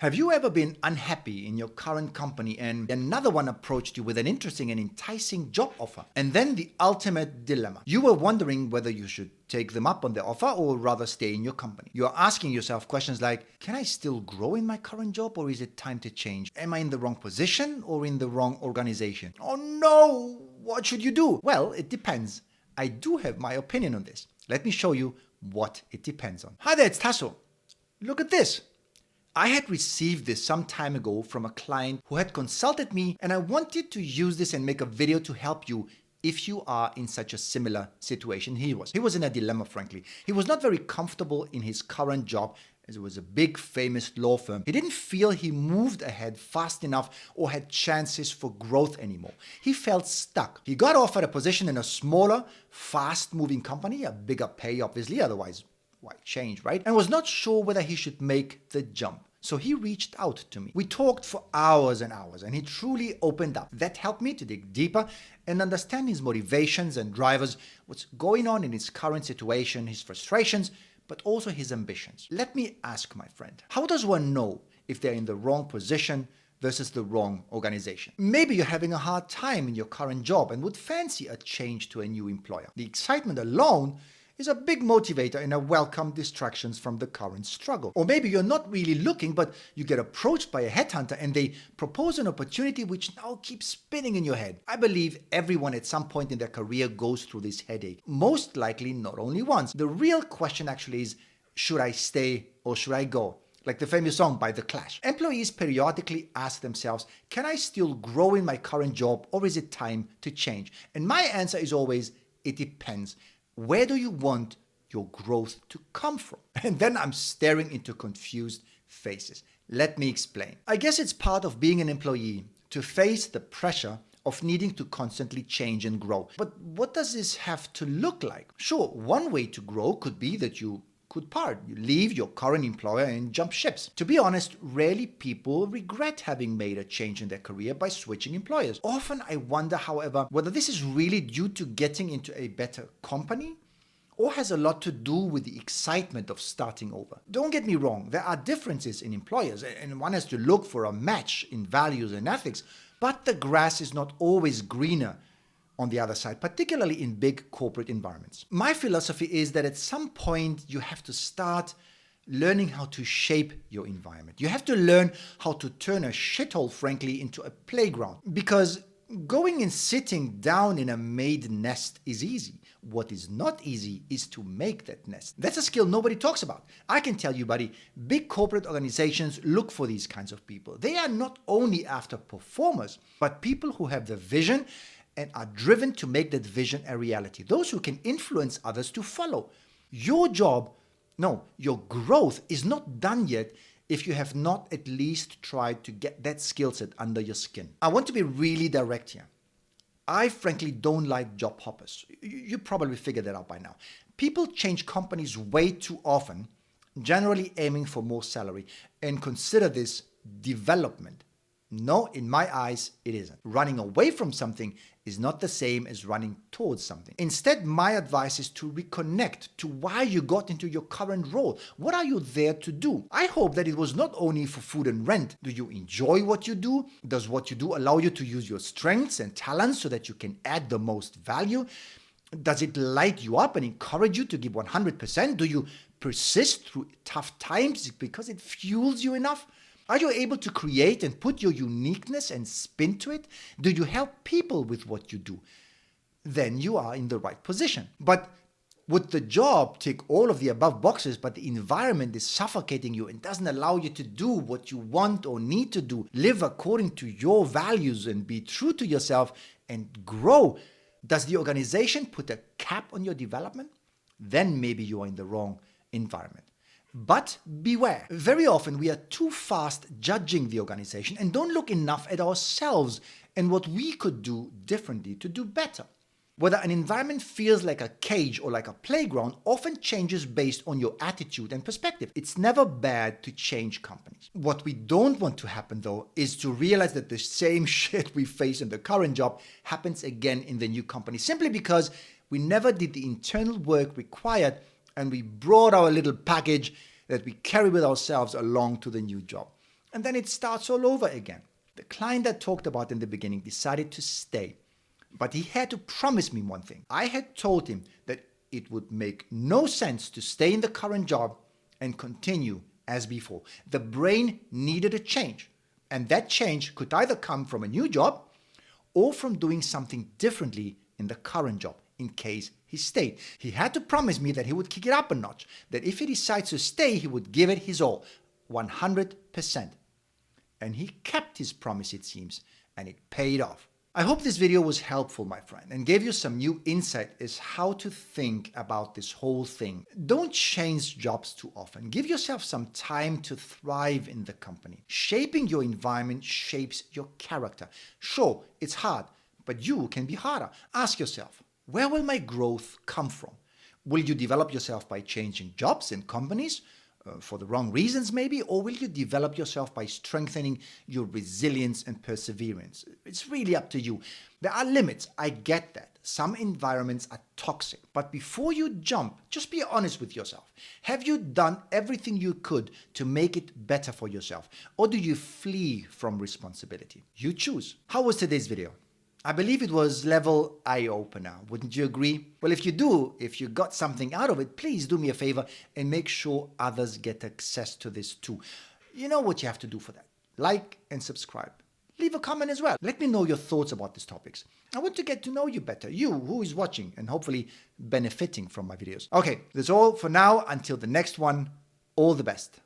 Have you ever been unhappy in your current company and another one approached you with an interesting and enticing job offer? And then the ultimate dilemma. You were wondering whether you should take them up on the offer or rather stay in your company. You are asking yourself questions like, can I still grow in my current job or is it time to change? Am I in the wrong position or in the wrong organization? Oh no, what should you do? Well, it depends. I do have my opinion on this. Let me show you what it depends on. Hi there, it's Tasso. Look at this. I had received this some time ago from a client who had consulted me, and I wanted to use this and make a video to help you if you are in such a similar situation he was. He was in a dilemma, frankly. He was not very comfortable in his current job, as it was a big famous law firm. He didn't feel he moved ahead fast enough or had chances for growth anymore. He felt stuck. He got offered a position in a smaller, fast-moving company, a bigger pay obviously, otherwise why change, right? And was not sure whether he should make the jump. So he reached out to me. We talked for hours and hours, and he truly opened up. That helped me to dig deeper and understand his motivations and drivers, what's going on in his current situation, his frustrations, but also his ambitions. Let me ask my friend, how does one know if they're in the wrong position versus the wrong organization? Maybe you're having a hard time in your current job and would fancy a change to a new employer. The excitement alone is a big motivator and a welcome distractions from the current struggle. Or maybe you're not really looking, but you get approached by a headhunter and they propose an opportunity which now keeps spinning in your head. I believe everyone at some point in their career goes through this headache. Most likely not only once. The real question actually is, should I stay or should I go? Like the famous song by The Clash. Employees periodically ask themselves, can I still grow in my current job or is it time to change? And my answer is always, it depends. Where do you want your growth to come from? And then I'm staring into confused faces. Let me explain. I guess it's part of being an employee to face the pressure of needing to constantly change and grow. But what does this have to look like? Sure, one way to grow could be that you could part. You leave your current employer and jump ships. To be honest, rarely people regret having made a change in their career by switching employers. Often I wonder, however, whether this is really due to getting into a better company or has a lot to do with the excitement of starting over. Don't get me wrong, there are differences in employers and one has to look for a match in values and ethics, but the grass is not always greener on the other side, particularly in big corporate environments. My philosophy is that at some point you have to start learning how to shape your environment. You have to learn how to turn a shithole, frankly, into a playground. Because going and sitting down in a made nest is easy. What is not easy is to make that nest. That's a skill nobody talks about. I can tell you, buddy, big corporate organizations look for these kinds of people. They are not only after performers, but people who have the vision and are driven to make that vision a reality. Those who can influence others to follow. Your growth is not done yet if you have not at least tried to get that skill set under your skin. I want to be really direct here. I frankly don't like job hoppers. You probably figured that out by now. People change companies way too often, generally aiming for more salary, and consider this development. No, in my eyes, it isn't. Running away from something is not the same as running towards something. Instead, my advice is to reconnect to why you got into your current role. What are you there to do? I hope that it was not only for food and rent. Do you enjoy what you do? Does what you do allow you to use your strengths and talents so that you can add the most value? Does it light you up and encourage you to give 100%? Do you persist through tough times because it fuels you enough? Are you able to create and put your uniqueness and spin to it? Do you help people with what you do? Then you are in the right position. But would the job tick all of the above boxes, but the environment is suffocating you and doesn't allow you to do what you want or need to do, live according to your values and be true to yourself and grow? Does the organization put a cap on your development? Then maybe you are in the wrong environment. But beware, very often we are too fast judging the organization and don't look enough at ourselves and what we could do differently to do better. Whether an environment feels like a cage or like a playground often changes based on your attitude and perspective. It's never bad to change companies. What we don't want to happen though is to realize that the same shit we face in the current job happens again in the new company simply because we never did the internal work required and we brought our little package that we carry with ourselves along to the new job. And then it starts all over again. The client I talked about in the beginning decided to stay, but he had to promise me one thing. I had told him that it would make no sense to stay in the current job and continue as before. The brain needed a change, and that change could either come from a new job or from doing something differently in the current job in case he stayed. He had to promise me that he would kick it up a notch, that if he decides to stay, he would give it his all, 100%. And he kept his promise, it seems, and it paid off. I hope this video was helpful, my friend, and gave you some new insight as how to think about this whole thing. Don't change jobs too often. Give yourself some time to thrive in the company. Shaping your environment shapes your character. Sure, it's hard, but you can be harder. Ask yourself, where will my growth come from? Will you develop yourself by changing jobs and companies? For the wrong reasons maybe, or will you develop yourself by strengthening your resilience and perseverance? It's really up to you. There are limits, I get that. Some environments are toxic, but before you jump, just be honest with yourself. Have you done everything you could to make it better for yourself, or do you flee from responsibility? You choose. How was today's video? I believe it was level eye-opener. Wouldn't you agree? Well, if you do, if you got something out of it, please do me a favor and make sure others get access to this too. You know what you have to do for that. Like and subscribe. Leave a comment as well. Let me know your thoughts about these topics. I want to get to know you better, you who is watching and hopefully benefiting from my videos. Okay, that's all for now. Until the next one, all the best.